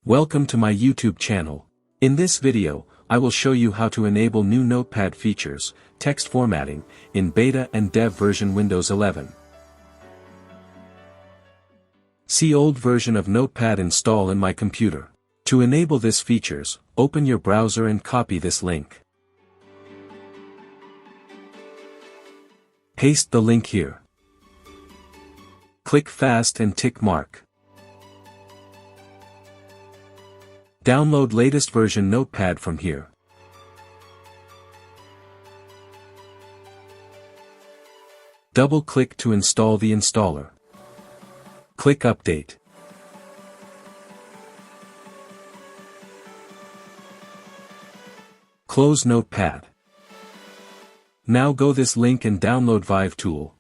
Welcome to my YouTube channel. In this video, I will show you how to enable new Notepad features, text formatting, in beta and dev version Windows 11. See old version of Notepad install in my computer. To enable this features, open your browser and copy this link. Paste the link here. Click Fast and tick mark. Download latest version Notepad from here. Double-click to install the installer. Click Update. Close Notepad. Now go this link and download ViveTool.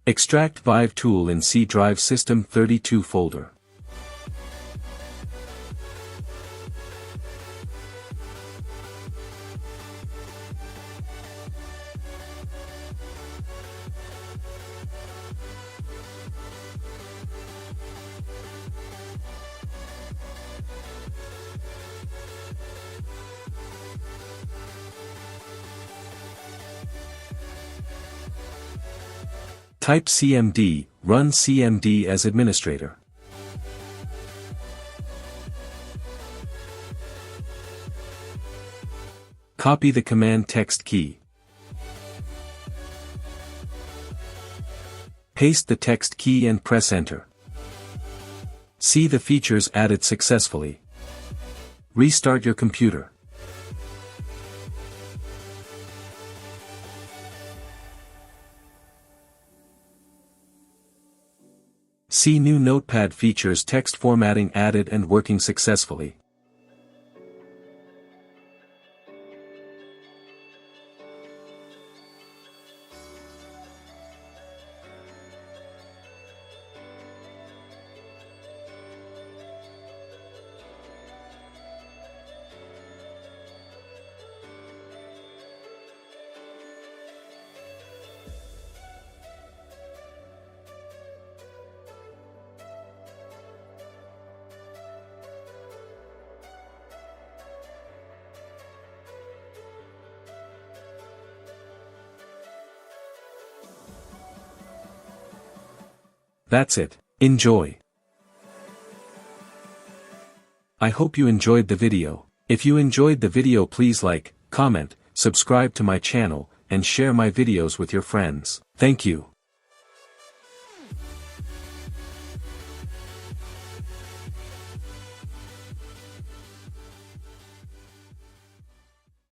Extract ViveTool in C Drive System 32 folder. Type cmd, run cmd as administrator. Copy the command text key. Paste the text key and press enter. See the features added successfully. Restart your computer. See new Notepad features, text formatting added and working successfully. That's it. Enjoy. I hope you enjoyed the video. If you enjoyed the video, please like, comment, subscribe to my channel, and share my videos with your friends. Thank you.